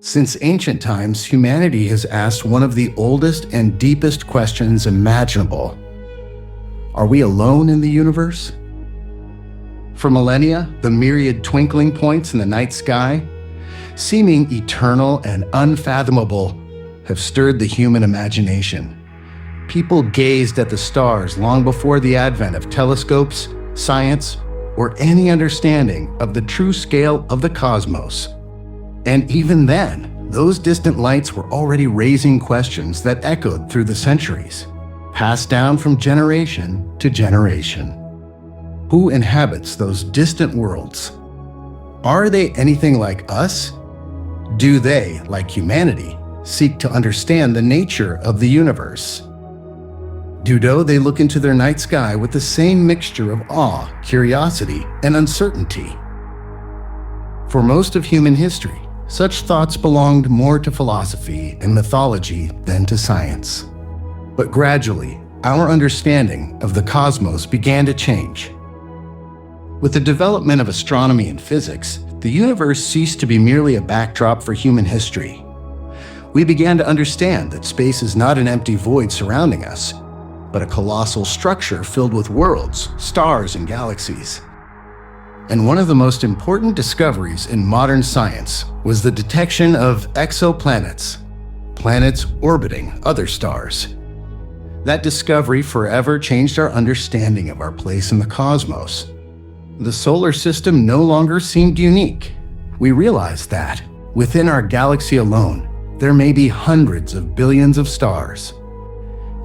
Since ancient times, humanity has asked one of the oldest and deepest questions imaginable. Are we alone in the universe? For millennia, the myriad twinkling points in the night sky, seeming eternal and unfathomable, have stirred the human imagination. People gazed at the stars long before the advent of telescopes, science, or any understanding of the true scale of the cosmos. And even then, those distant lights were already raising questions that echoed through the centuries, passed down from generation to generation. Who inhabits those distant worlds? Are they anything like us? Do they, like humanity, seek to understand the nature of the universe? Do they look into their night sky with the same mixture of awe, curiosity, and uncertainty? For most of human history, such thoughts belonged more to philosophy and mythology than to science. But gradually, our understanding of the cosmos began to change. With the development of astronomy and physics, the universe ceased to be merely a backdrop for human history. We began to understand that space is not an empty void surrounding us, but a colossal structure filled with worlds, stars, and galaxies. And one of the most important discoveries in modern science was the detection of exoplanets, planets orbiting other stars. That discovery forever changed our understanding of our place in the cosmos. The solar system no longer seemed unique. We realized that, within our galaxy alone, there may be hundreds of billions of stars,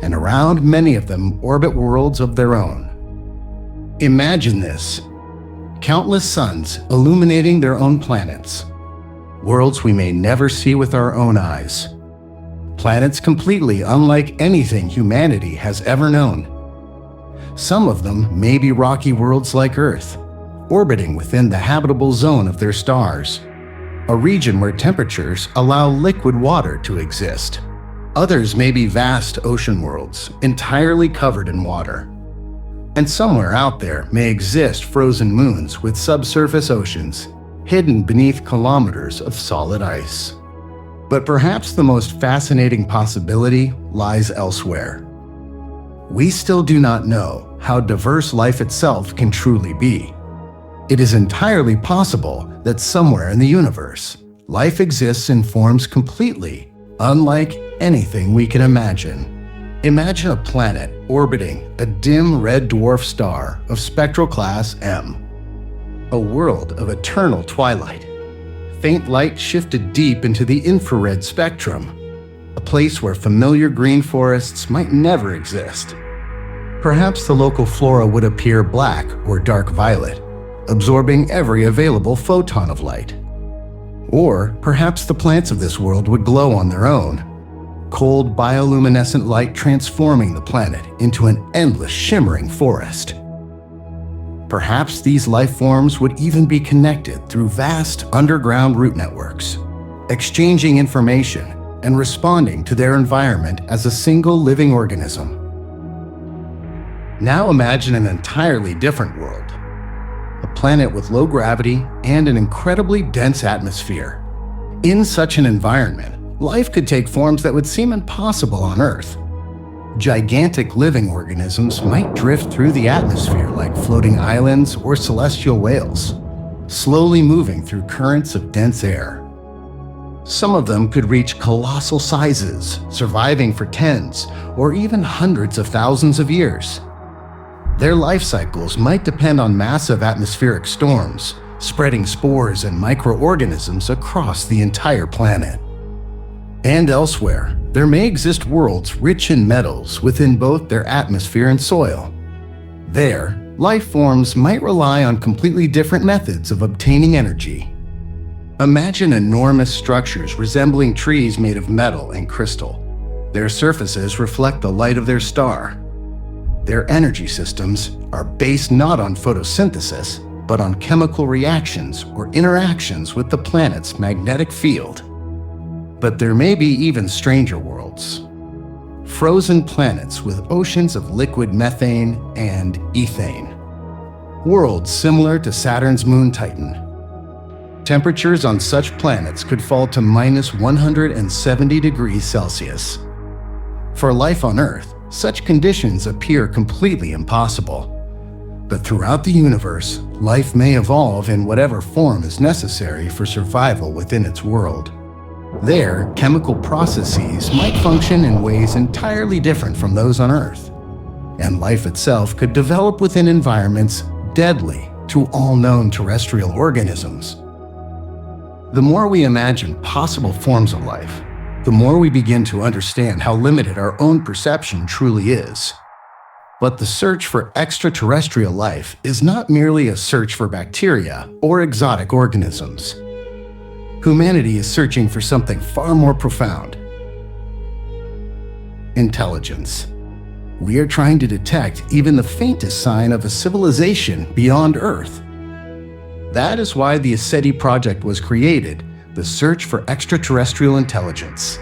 and around many of them orbit worlds of their own. Imagine this: countless suns illuminating their own planets, worlds we may never see with our own eyes, planets completely unlike anything humanity has ever known. Some of them may be rocky worlds like Earth, orbiting within the habitable zone of their stars, a region where temperatures allow liquid water to exist. Others may be vast ocean worlds, entirely covered in water. And somewhere out there may exist frozen moons with subsurface oceans, hidden beneath kilometers of solid ice. But perhaps the most fascinating possibility lies elsewhere. We still do not know how diverse life itself can truly be. It is entirely possible that somewhere in the universe, life exists in forms completely unlike anything we can imagine. Imagine a planet orbiting a dim red dwarf star of spectral class M, a world of eternal twilight. Faint light shifted deep into the infrared spectrum, a place where familiar green forests might never exist. Perhaps the local flora would appear black or dark violet, absorbing every available photon of light. Or perhaps the plants of this world would glow on their own, cold bioluminescent light transforming the planet into an endless shimmering forest. Perhaps these life forms would even be connected through vast underground root networks, exchanging information and responding to their environment as a single living organism. Now imagine an entirely different world, a planet with low gravity and an incredibly dense atmosphere. In such an environment, life could take forms that would seem impossible on Earth. Gigantic living organisms might drift through the atmosphere like floating islands or celestial whales, slowly moving through currents of dense air. Some of them could reach colossal sizes, surviving for tens or even hundreds of thousands of years. Their life cycles might depend on massive atmospheric storms, spreading spores and microorganisms across the entire planet. And elsewhere, there may exist worlds rich in metals within both their atmosphere and soil. There, life forms might rely on completely different methods of obtaining energy. Imagine enormous structures resembling trees made of metal and crystal. Their surfaces reflect the light of their star. Their energy systems are based not on photosynthesis, but on chemical reactions or interactions with the planet's magnetic field. But there may be even stranger worlds. Frozen planets with oceans of liquid methane and ethane. Worlds similar to Saturn's moon Titan. Temperatures on such planets could fall to minus 170 degrees Celsius. For life on Earth, such conditions appear completely impossible. But throughout the universe, life may evolve in whatever form is necessary for survival within its world. There, chemical processes might function in ways entirely different from those on Earth, and life itself could develop within environments deadly to all known terrestrial organisms. The more we imagine possible forms of life, the more we begin to understand how limited our own perception truly is. But the search for extraterrestrial life is not merely a search for bacteria or exotic organisms. Humanity is searching for something far more profound: intelligence. We are trying to detect even the faintest sign of a civilization beyond Earth. That is why the SETI project was created, the search for extraterrestrial intelligence.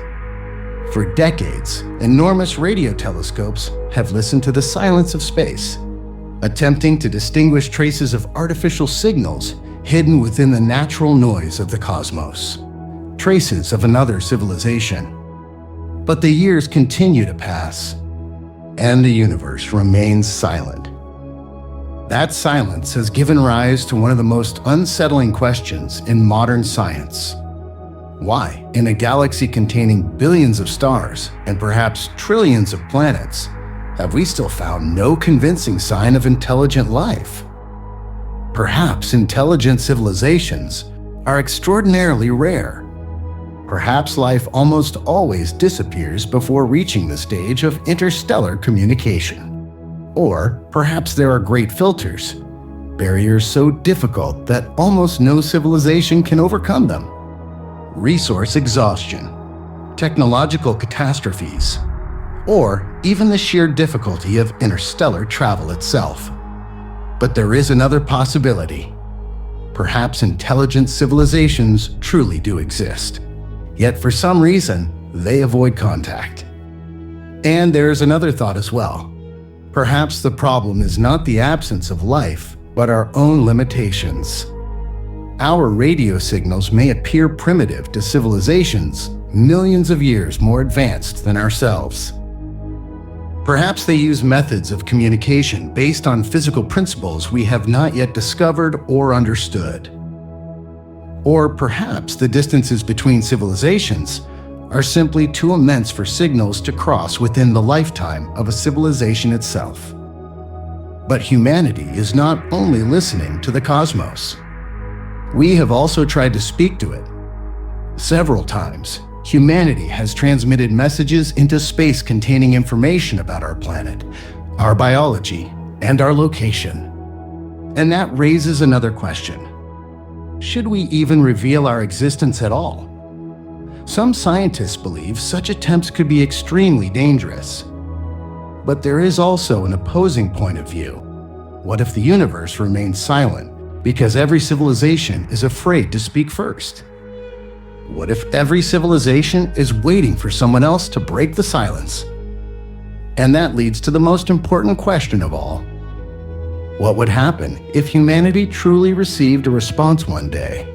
For decades, enormous radio telescopes have listened to the silence of space, attempting to distinguish traces of artificial signals hidden within the natural noise of the cosmos, traces of another civilization. But the years continue to pass, and the universe remains silent. That silence has given rise to one of the most unsettling questions in modern science. Why, in a galaxy containing billions of stars and perhaps trillions of planets, have we still found no convincing sign of intelligent life? Perhaps intelligent civilizations are extraordinarily rare. Perhaps life almost always disappears before reaching the stage of interstellar communication. Or perhaps there are great filters, barriers so difficult that almost no civilization can overcome them. Resource exhaustion, technological catastrophes, or even the sheer difficulty of interstellar travel itself. But there is another possibility. Perhaps intelligent civilizations truly do exist. Yet for some reason, they avoid contact. And there's another thought as well. Perhaps the problem is not the absence of life, but our own limitations. Our radio signals may appear primitive to civilizations millions of years more advanced than ourselves. Perhaps they use methods of communication based on physical principles we have not yet discovered or understood. Or perhaps the distances between civilizations are simply too immense for signals to cross within the lifetime of a civilization itself. But humanity is not only listening to the cosmos. We have also tried to speak to it. Several times, humanity has transmitted messages into space containing information about our planet, our biology, and our location. And that raises another question. Should we even reveal our existence at all? Some scientists believe such attempts could be extremely dangerous. But there is also an opposing point of view. What if the universe remains silent because every civilization is afraid to speak first? What if every civilization is waiting for someone else to break the silence? And that leads to the most important question of all. What would happen if humanity truly received a response one day?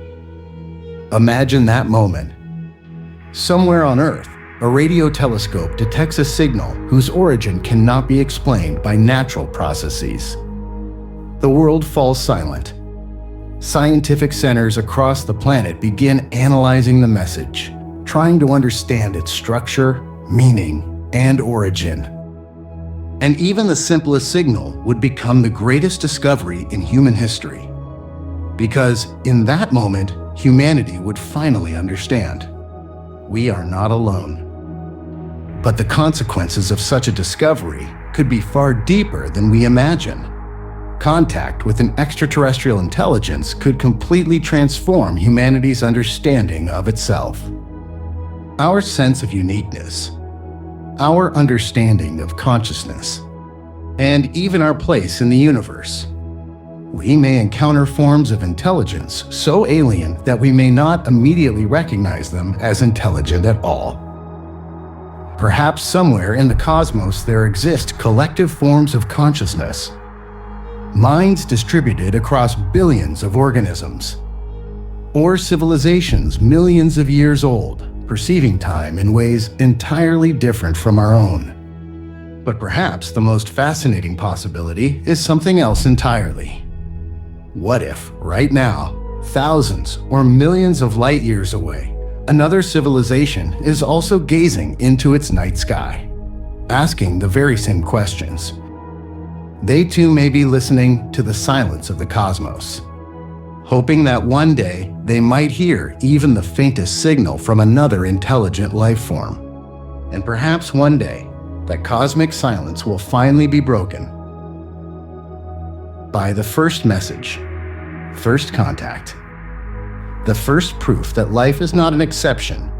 Imagine that moment. Somewhere on Earth, a radio telescope detects a signal whose origin cannot be explained by natural processes. The world falls silent. Scientific centers across the planet begin analyzing the message, trying to understand its structure, meaning, and origin. And even the simplest signal would become the greatest discovery in human history. Because in that moment, humanity would finally understand. We are not alone. But the consequences of such a discovery could be far deeper than we imagine. Contact with an extraterrestrial intelligence could completely transform humanity's understanding of itself. Our sense of uniqueness, our understanding of consciousness, and even our place in the universe. We may encounter forms of intelligence so alien that we may not immediately recognize them as intelligent at all. Perhaps somewhere in the cosmos there exist collective forms of consciousness, minds distributed across billions of organisms. Or civilizations millions of years old, perceiving time in ways entirely different from our own. But perhaps the most fascinating possibility is something else entirely. What if, right now, thousands or millions of light years away, another civilization is also gazing into its night sky, asking the very same questions? They too may be listening to the silence of the cosmos, hoping that one day they might hear even the faintest signal from another intelligent life form. And perhaps one day, that cosmic silence will finally be broken by the first message, first contact, the first proof that life is not an exception,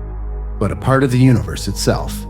but a part of the universe itself.